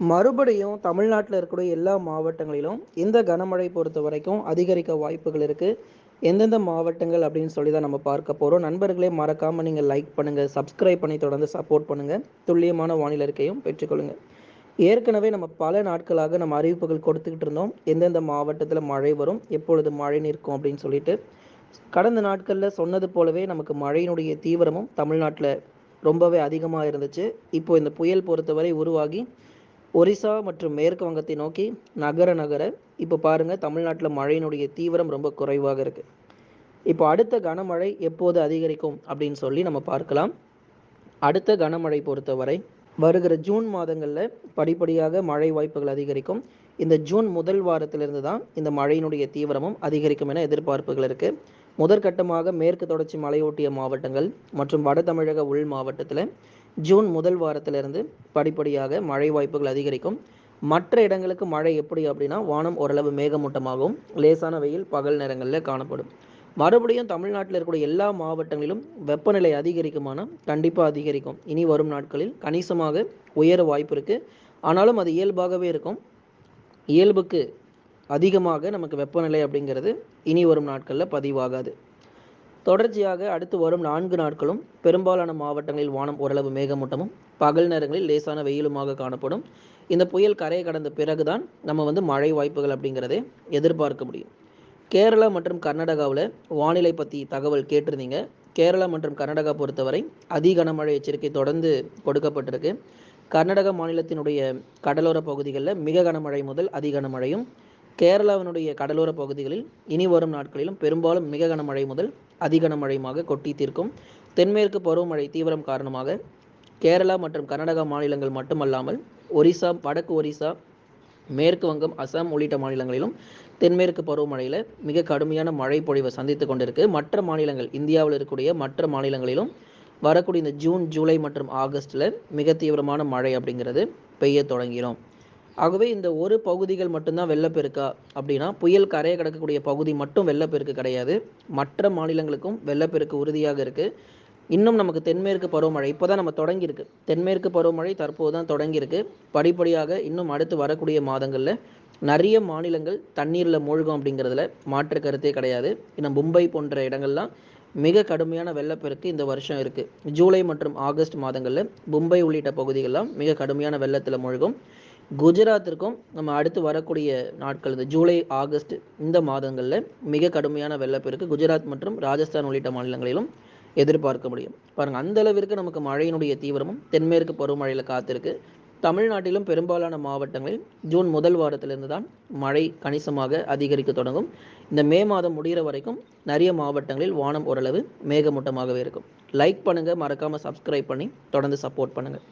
மறுபடியும் தமிழ்நாட்டில் இருக்கக்கூடிய எல்லா மாவட்டங்களிலும் இந்த கனமழை பொறுத்த வரைக்கும் அதிகரிக்க வாய்ப்புகள் இருக்குது. எந்தெந்த மாவட்டங்கள் அப்படின்னு சொல்லி தான் நம்ம பார்க்க போகிறோம். நண்பர்களே, மறக்காமல் நீங்கள் லைக் பண்ணுங்கள், சப்ஸ்கிரைப் பண்ணி தொடர்ந்து சப்போர்ட் பண்ணுங்கள். துல்லியமான வானிலை அறிக்கையும் பெற்றுக்கொள்ளுங்கள். ஏற்கனவே நம்ம பல நாட்களாக நம்ம அறிவிப்புகள் கொடுத்துக்கிட்டு இருந்தோம். எந்தெந்த மாவட்டத்தில் மழை வரும், எப்பொழுது மழை நிற்கும் அப்படின்னு சொல்லிட்டு. கடந்த நாட்களில் சொன்னது போலவே நமக்கு மழையினுடைய தீவிரமும் தமிழ்நாட்டில் ரொம்பவே அதிகமாக இருந்துச்சு. இப்போ இந்த புயல் பொறுத்தவரை உருவாகி ஒரிசா மற்றும் மேற்கு வங்கத்தை நோக்கி நகர இப்போ பாருங்க, தமிழ்நாட்டில் மழையினுடைய தீவிரம் ரொம்ப குறைவாக இருக்கு. இப்போ அடுத்த கனமழை எப்போது அதிகரிக்கும் அப்படின்னு சொல்லி நம்ம பார்க்கலாம். அடுத்த கனமழை பொறுத்தவரை வருகிற ஜூன் மாதங்களில் படிப்படியாக மழை வாய்ப்புகள் அதிகரிக்கும். இந்த ஜூன் முதல் வாரத்திலிருந்து தான் இந்த மழையினுடைய தீவிரமும் அதிகரிக்கும் என எதிர்பார்ப்புகள் இருக்கு. முதற்கட்டமாக மேற்கு தொடர்ச்சி மலையொட்டிய மாவட்டங்கள் மற்றும் வட தமிழக உள் மாவட்டத்தில் ஜூன் முதல் வாரத்திலிருந்து படிப்படியாக மழை வாய்ப்புகள் அதிகரிக்கும். மற்ற இடங்களுக்கு மழை எப்படி அப்படின்னா, வானம் ஓரளவு மேகமூட்டமாகவும் லேசான வெயில் பகல் நேரங்களில் காணப்படும். மறுபடியும் தமிழ்நாட்டில் இருக்கக்கூடிய எல்லா மாவட்டங்களிலும் வெப்பநிலை அதிகரிக்குமானா கண்டிப்பாக அதிகரிக்கும். இனி வரும் நாட்களில் கணிசமாக உயர வாய்ப்பு இருக்குது. ஆனாலும் அது இயல்பாகவே இருக்கும். இயல்புக்கு அதிகமாக நமக்கு வெப்பநிலை அப்படிங்கிறது இனி வரும் நாட்களில் பதிவாகாது. தொடர்ச்சியாக அடுத்து வரும் 4 நாட்களும் பெரும்பாலான மாவட்டங்களில் வானம் ஓரளவு மேகமூட்டமும் பகல் நேரங்களில் லேசான வெயிலுமாக காணப்படும். இந்த புயல் கரையை கடந்த பிறகுதான் நம்ம மழை வாய்ப்புகள் அப்படிங்கிறதே எதிர்பார்க்க முடியும். கேரளா மற்றும் கர்நாடகாவில் வானிலை பற்றி தகவல் கேட்டிருந்தீங்க. கேரளா மற்றும் கர்நாடகா பொறுத்தவரை அதி கனமழை எச்சரிக்கை தொடர்ந்து கொடுக்கப்பட்டிருக்கு. கர்நாடக மாநிலத்தினுடைய கடலோர பகுதிகளில் மிக கனமழை முதல் அதி கனமழையும், கேரளாவினுடைய கடலோர பகுதிகளில் இனி வரும் நாட்களிலும் பெரும்பாலும் மிக கனமழை முதல் அதி கனமழையுமாக கொட்டி தீர்க்கும். தென்மேற்கு பருவமழை தீவிரம் காரணமாக கேரளா மற்றும் கர்நாடகா மாநிலங்கள் மட்டுமல்லாமல் ஒரிசா, வடக்கு ஒரிசா, மேற்கு வங்கம், அசாம் உள்ளிட்ட மாநிலங்களிலும் தென்மேற்கு பருவமழையில் மிக கடுமையான மழை பொழிவை சந்தித்து கொண்டிருக்கு. மற்ற மாநிலங்கள், இந்தியாவில் இருக்கக்கூடிய மற்ற மாநிலங்களிலும் வரக்கூடிய இந்த ஜூன், ஜூலை மற்றும் ஆகஸ்டில் மிக தீவிரமான மழை அப்படிங்கிறது பெய்ய தொடங்கிடும். ஆகவே இந்த ஒரு பகுதிகள் மட்டும்தான் வெள்ளப்பெருக்கா அப்படின்னா, புயல் கரையை கடக்கக்கூடிய பகுதி மட்டும் வெள்ளப்பெருக்கு கிடையாது. மற்ற மாநிலங்களுக்கும் வெள்ளப்பெருக்கு உறுதியாக இருக்குது. இன்னும் நமக்கு தென்மேற்கு பருவமழை இப்போ தான் நம்ம தொடங்கியிருக்கு. தென்மேற்கு பருவமழை தற்போது தான் தொடங்கியிருக்கு. படிப்படியாக இன்னும் அடுத்து வரக்கூடிய மாதங்களில் நிறைய மாநிலங்கள் தண்ணீரில் மூழ்கும் அப்படிங்கிறதுல மாற்று கருத்தே கிடையாது. இன்னும் மும்பை போன்ற இடங்கள்லாம் மிக கடுமையான வெள்ளப்பெருக்கு இந்த வருஷம் இருக்குது. ஜூலை மற்றும் ஆகஸ்ட் மாதங்களில் மும்பை உள்ளிட்ட பகுதிகளெலாம் மிக கடுமையான வெள்ளத்தில் மூழ்கும். குஜராத்திற்கும் நம்ம அடுத்து வரக்கூடிய நாட்கள், இந்த ஜூலை, ஆகஸ்ட் இந்த மாதங்களில் மிக கடுமையான வெள்ளப்பெருக்கு குஜராத் மற்றும் ராஜஸ்தான் உள்ளிட்ட மாநிலங்களிலும் எதிர்பார்க்க முடியும். பாருங்கள், அந்த அளவிற்கு நமக்கு மழையினுடைய தீவிரமும் தென்மேற்கு பருவமழையில் காத்திருக்கு. தமிழ்நாட்டிலும் பெரும்பாலான மாவட்டங்களில் ஜூன் முதல் வாரத்திலிருந்து தான் மழை கணிசமாக அதிகரிக்க தொடங்கும். இந்த மே மாதம் முடிகிற வரைக்கும் நிறைய மாவட்டங்களில் வானம் ஓரளவு மேகமூட்டமாகவே இருக்கும். லைக் பண்ணுங்கள், மறக்காமல் சப்ஸ்கிரைப் பண்ணி தொடர்ந்து சப்போர்ட் பண்ணுங்கள்.